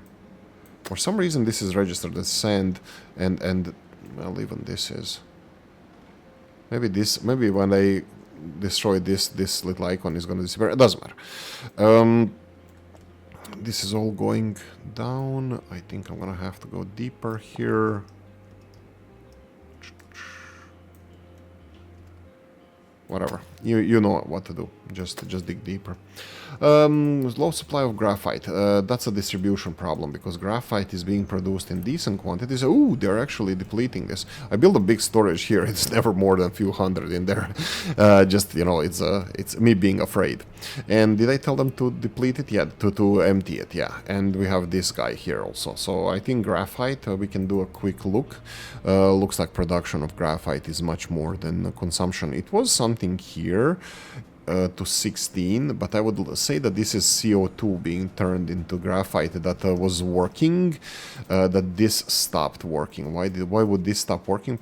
Speaker 1: For some reason, this is registered as sand, and well, even this is. Maybe when I destroy this little icon is gonna disappear. It doesn't matter. This is all going down. I think I'm gonna have to go deeper here. Whatever, you know what to do. Just dig deeper. Low supply of graphite. That's a distribution problem because graphite is being produced in decent quantities. Ooh, they're actually depleting this. I built a big storage here. It's never more than a few hundred in there. Just, you know, it's me being afraid. And did I tell them to deplete it? Yeah, to empty it. Yeah, and we have this guy here also. So I think graphite. We can do a quick look. Looks like production of graphite is much more than consumption. It was something here. To 16, but I would say that this is CO2 being turned into graphite that was working, that this stopped working. Why would this stop working?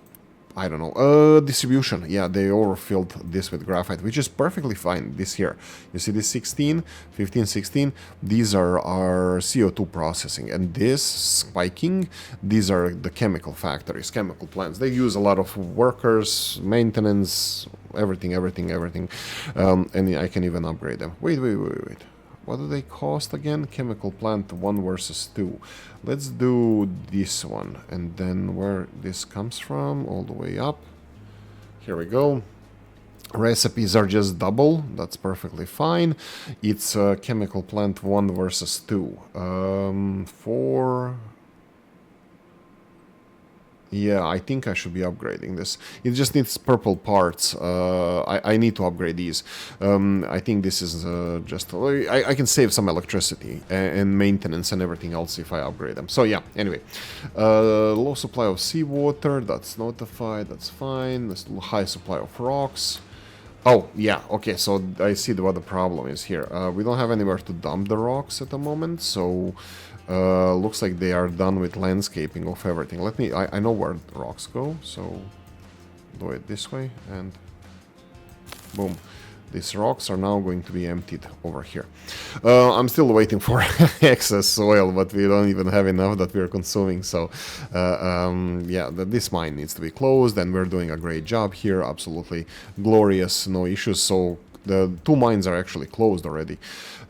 Speaker 1: I don't know. Distribution. Yeah, they overfilled this with graphite, which is perfectly fine. This here. You see this 16, 15, 16? These are our CO2 processing. And this spiking, these are the chemical factories, chemical plants. They use a lot of workers, maintenance, everything. And I can even upgrade them. Wait. What do they cost again? Chemical plant 1 versus 2. Let's do this one. And then where this comes from, all the way up. Here we go. Recipes are just double. That's perfectly fine. It's chemical plant 1 versus 2. 4... Yeah, I think I should be upgrading this. It just needs purple parts. I need to upgrade these. I think this is just... I can save some electricity and maintenance and everything else if I upgrade them. So yeah, anyway. Low supply of seawater, that's notified, that's fine. There's high supply of rocks. Oh, yeah, okay, so I see what the problem is here. We don't have anywhere to dump the rocks at the moment, so... looks like they are done with landscaping of everything. I know where the rocks go, so do it this way, and boom. These rocks are now going to be emptied over here. I'm still waiting for excess soil, but we don't even have enough that we're consuming, so yeah, this mine needs to be closed, and we're doing a great job here, absolutely glorious, no issues. So the 2 mines are actually closed already.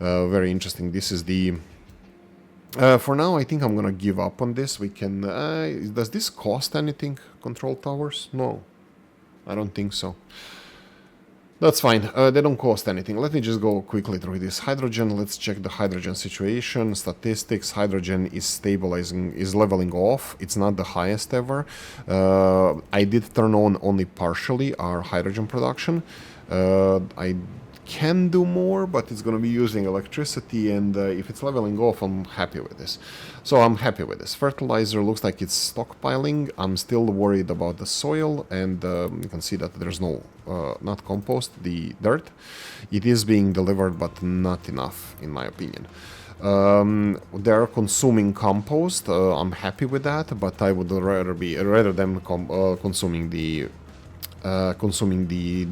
Speaker 1: Very interesting. This is the... for now, I think I'm gonna give up on this. We can... does this cost anything, control towers? No, I don't think so. That's fine. They don't cost anything. Let me just go quickly through this. Hydrogen, let's check the hydrogen situation. Statistics, hydrogen is stabilizing, is leveling off. It's not the highest ever. I did turn on only partially our hydrogen production. I can do more, but it's going to be using electricity, and if it's leveling off, I'm happy with this. So I'm happy with this. Fertilizer looks like it's stockpiling. I'm still worried about the soil, and you can see that there's no, not compost, the dirt. It is being delivered, but not enough, in my opinion. They're consuming compost. I'm happy with that, but I would rather them consuming the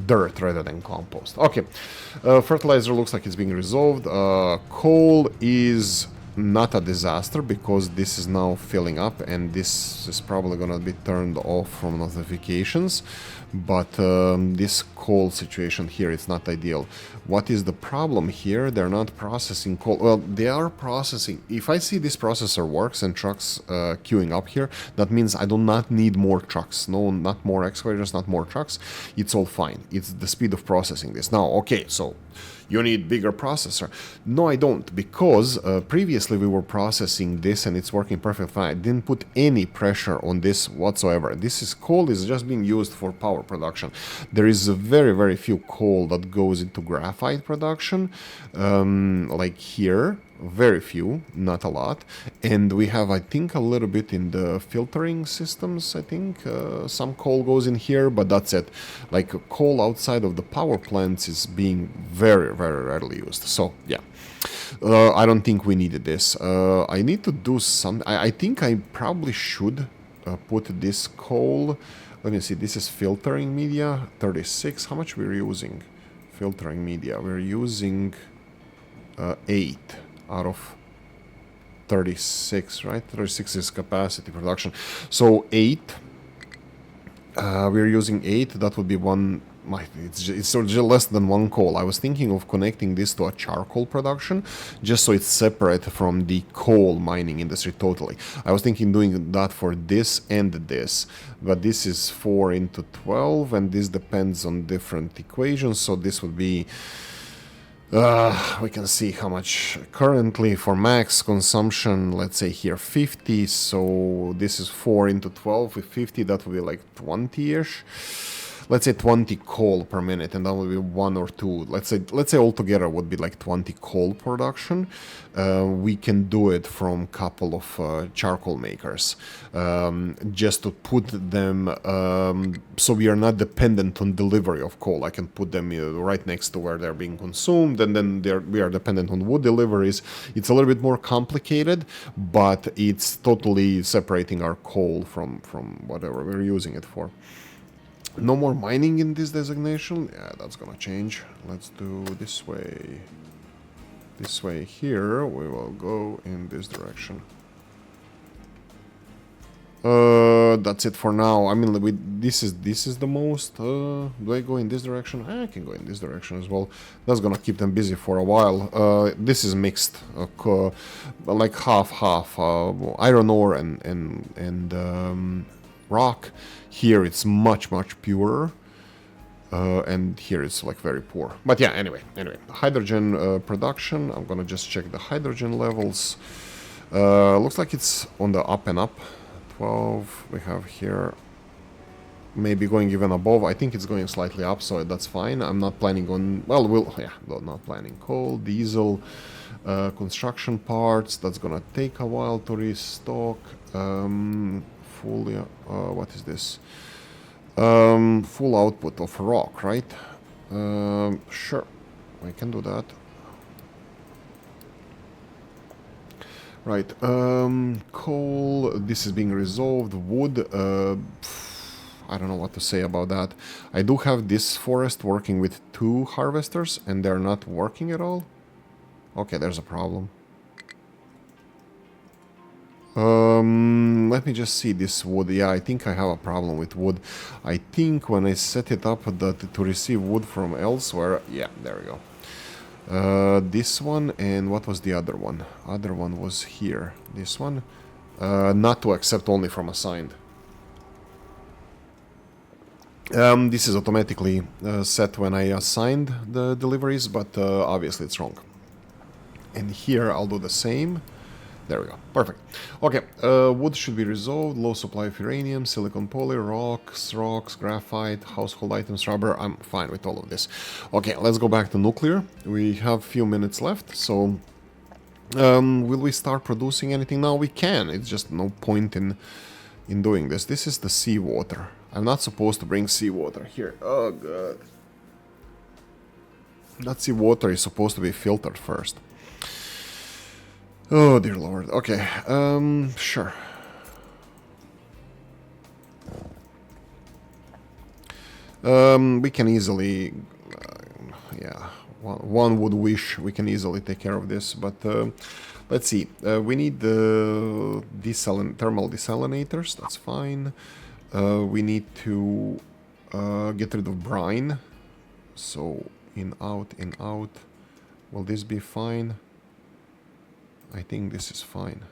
Speaker 1: dirt rather than compost. Okay, fertilizer looks like it's being resolved. Coal is not a disaster because this is now filling up, and this is probably gonna be turned off from notifications. But this coal situation here, it's not ideal. What is the problem here? They're not processing coal. Well, they are processing. If I see this processor works and trucks queuing up here, that means I do not need more trucks. No, not more excavators, not more trucks. It's all fine. It's the speed of processing this. Now, okay, so you need bigger processor. No, I don't, because previously we were processing this and it's working perfectly fine. I didn't put any pressure on this whatsoever. This is coal is just being used for power production. There is a very few coal that goes into graphite production, like here. Very few, not a lot. And we have, I think, a little bit in the filtering systems. I think some coal goes in here, but that's it. Like coal outside of the power plants is being very rarely used. So yeah, I don't think we needed this. I need to do some. I think I probably should put this coal Let me see, this is filtering media, 36. How much we're using? Filtering media, we're using 8 out of 36, right? 36 is capacity production. So 8, we're using 8, that would be one, it's just less than 1 coal. I was thinking of connecting this to a charcoal production, just so it's separate from the coal mining industry totally. I was thinking doing that for this and this, but this is 4 into 12, and this depends on different equations, so this would be we can see how much currently for max consumption, let's say here 50, so this is 4 into 12 with 50, that would be like 20-ish. Let's say 20 coal per minute, and that would be 1 or 2. Let's say altogether would be like 20 coal production. We can do it from couple of charcoal makers, just to put them, so we are not dependent on delivery of coal. I can put them right next to where they're being consumed, and then we are dependent on wood deliveries. It's a little bit more complicated, but it's totally separating our coal from whatever we're using it for. No more mining in this designation. Yeah, that's gonna change. Let's do this way. This way here. We will go in this direction. That's it for now. I mean, this is the most. Do I go in this direction? I can go in this direction as well. That's gonna keep them busy for a while. This is mixed, like half. Iron ore and rock. Here it's much purer, and here it's like very poor. But yeah, anyway, hydrogen production. I'm gonna just check the hydrogen levels. Looks like it's on the up and up. 12 we have here, maybe going even above. I think it's going slightly up, so that's fine. I'm not planning on, not planning coal, diesel, construction parts. That's gonna take a while to restock. What is this? Full output of rock, right? Sure, I can do that. Right, coal, this is being resolved. Wood, I don't know what to say about that. I do have this forest working with 2 harvesters, and they're not working at all. Okay, there's a problem. Let me just see this wood. Yeah, I think I have a problem with wood. I think when I set it up to receive wood from elsewhere, yeah, there we go. This one, and what was the other one? Other one was here. This one, not to accept, only from assigned. This is automatically set when I assigned the deliveries, but obviously it's wrong. And here I'll do the same. There we go. Perfect. Okay, wood should be resolved. Low supply of uranium, silicon poly, rocks, graphite, household items, rubber. I'm fine with all of this. Okay, let's go back to nuclear. We have a few minutes left, so will we start producing anything now? We can. It's just no point in doing this. This is the seawater. I'm not supposed to bring seawater here. Oh god. That seawater is supposed to be filtered first. Oh dear lord. Okay, sure. We can easily, yeah, one would wish we can easily take care of this, but let's see. We need the thermal desalinators, that's fine. We need to get rid of brine. So in, out. Will this be fine? I think this is fine.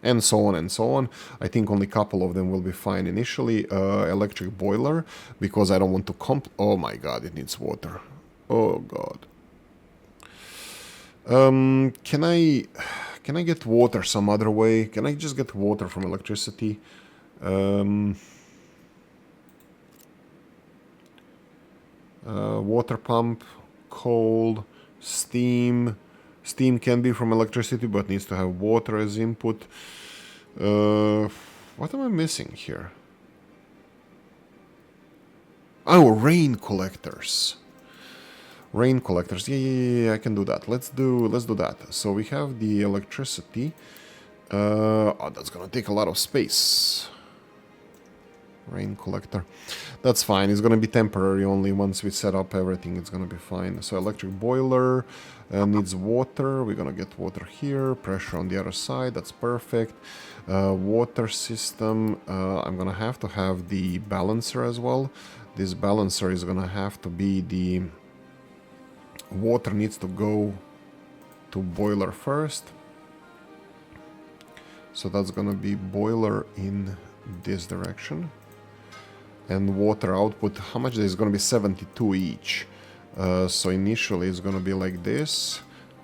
Speaker 1: And so on and so on. I think only a couple of them will be fine initially. Electric boiler, because I don't want to oh my god, it needs water. Oh god. Can I get water some other way? Can I just get water from electricity? Water pump, cold, steam. Steam can be from electricity, but needs to have water as input. What am I missing here? Oh, rain collectors. Rain collectors. Yeah, I can do that. Let's do that. So we have the electricity. Oh, that's gonna take a lot of space. Rain collector. That's fine. It's gonna be temporary only. Once we set up everything, it's gonna be fine. So electric boiler needs water. We're gonna get water here. Pressure on the other side. That's perfect. Water system. I'm gonna have to have the balancer as well. This balancer is gonna have to be the water needs to go to boiler first. So that's gonna be boiler in this direction. And water output, how much is going to be 72 each. So initially it's going to be like this.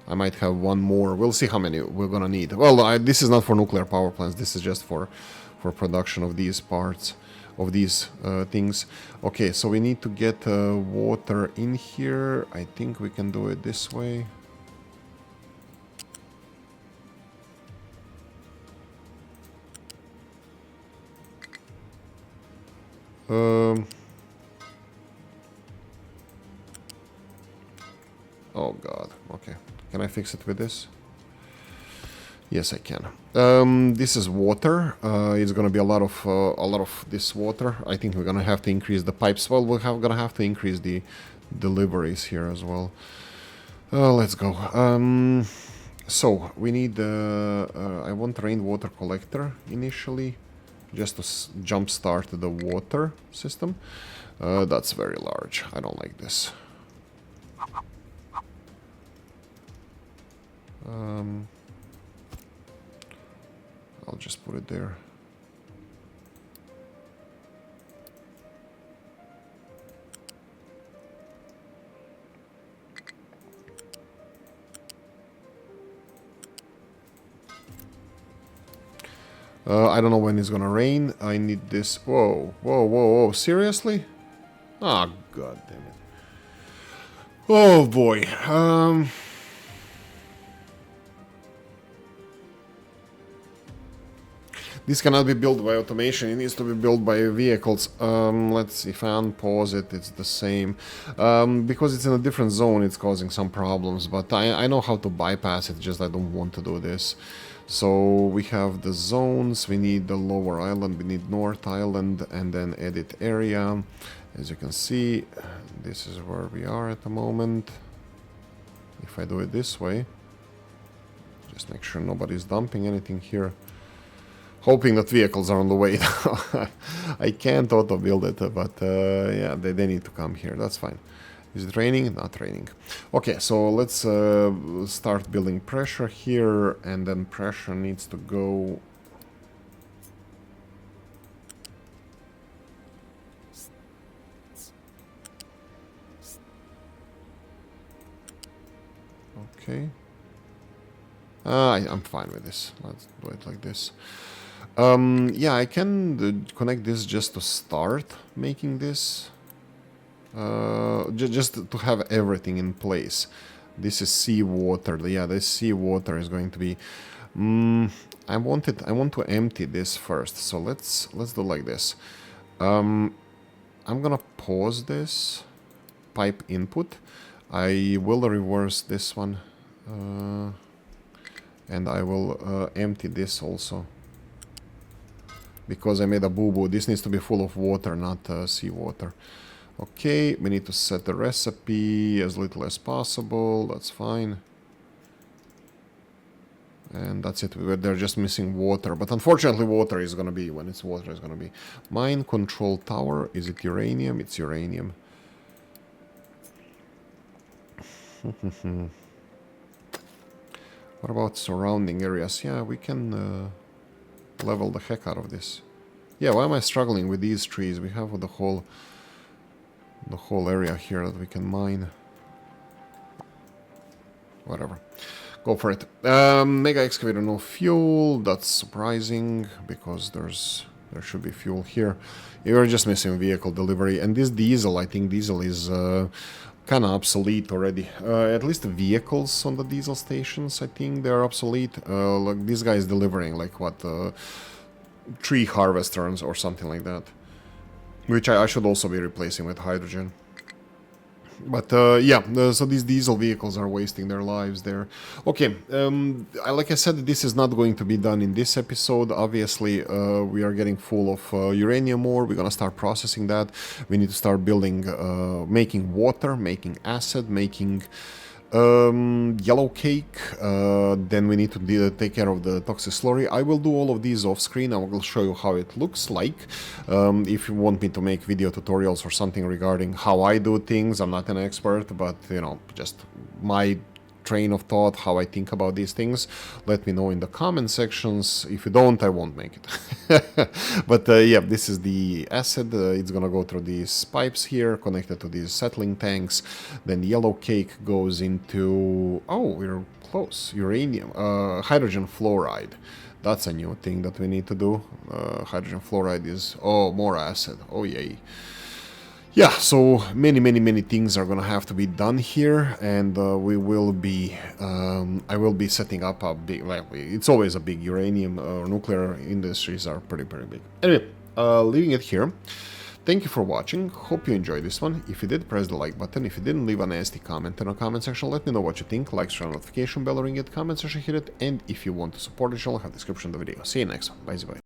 Speaker 1: I might have one more. We'll see how many we're going to need. Well, this is not for nuclear power plants. This is just for production of these parts, of these things. Okay, so we need to get water in here. I think we can do it this way. Oh god, okay. Can I fix it with this? Yes, I can. This is water. It's gonna be a lot of this water. I think we're gonna have to increase the pipes. Well, gonna have to increase the deliveries here as well. Let's go. So we need. I want rainwater collector initially, just to jumpstart the water system. That's very large. I don't like this. I'll just put it there. I don't know when it's gonna rain. I need this. Whoa, whoa, whoa, whoa. Seriously? Ah, oh, god damn it. Oh boy. This cannot be built by automation, it needs to be built by vehicles. Let's see, if I unpause it, it's the same. Because it's in a different zone, it's causing some problems, but I know how to bypass it, just I don't want to do this. So we have the zones, we need the lower island, we need North Island, and then edit area. As you can see, this is where we are at the moment. If I do it this way, just make sure nobody's dumping anything here. Hoping that vehicles are on the way. I can't auto-build it, but yeah, they need to come here. That's fine. Is it raining? Not raining. Okay, so let's start building pressure here, and then pressure needs to go... Okay. I'm fine with this. Let's do it like this. Yeah, I can connect this just to start making this. Just to have everything in place. This is seawater. Yeah, this seawater is going to be... I want to empty this first. So let's do like this. I'm gonna pause this pipe input. I will reverse this one. And I will empty this also. Because I made a boo-boo. This needs to be full of water, not seawater. Okay, we need to set the recipe as little as possible. That's fine. And that's it. They're just missing water. But unfortunately, water is going to be, when it's water, it's going to be. Mine control tower. Is it uranium? It's uranium. What about surrounding areas? Yeah, we can level the heck out of this. Yeah, why am I struggling with these trees? We have the whole area here that we can mine. Whatever. Go for it. Mega excavator, no fuel. That's surprising because there should be fuel here. You're just missing vehicle delivery. And this diesel, I think diesel is kind of obsolete already. At least the vehicles on the diesel stations, I think they're obsolete. Like this guy is delivering like what, tree harvesters or something like that. Which I should also be replacing with hydrogen. But yeah, so these diesel vehicles are wasting their lives there. Okay, like I said, this is not going to be done in this episode. Obviously, we are getting full of uranium ore. We're gonna start processing that. We need to start building, making water, making acid, making yellow cake. Then we need to take care of the toxic slurry. I will do all of these off screen. I will show you how it looks like. If you want me to make video tutorials or something regarding how I do things, I'm not an expert, but you know, just my train of thought, how I think about these things, let me know in the comment sections. If you don't, I won't make it. But yeah, this is the acid. It's gonna go through these pipes here connected to these settling tanks. Then yellow cake goes into, oh, we're close, uranium, hydrogen fluoride. That's a new thing that we need to do. Hydrogen fluoride is, oh, more acid, oh yay. Yeah, so many things are gonna have to be done here, and we will be, I will be setting up a big, well, it's always a big uranium or nuclear industries are pretty big. Anyway, leaving it here. Thank you for watching, hope you enjoyed this one. If you did, press the like button. If you didn't, leave a nasty comment in the comment section, let me know what you think. Like, share, notification bell, ring it, comment section, hit it, and if you want to support the channel, have the description of the video. See you next one, bye bye.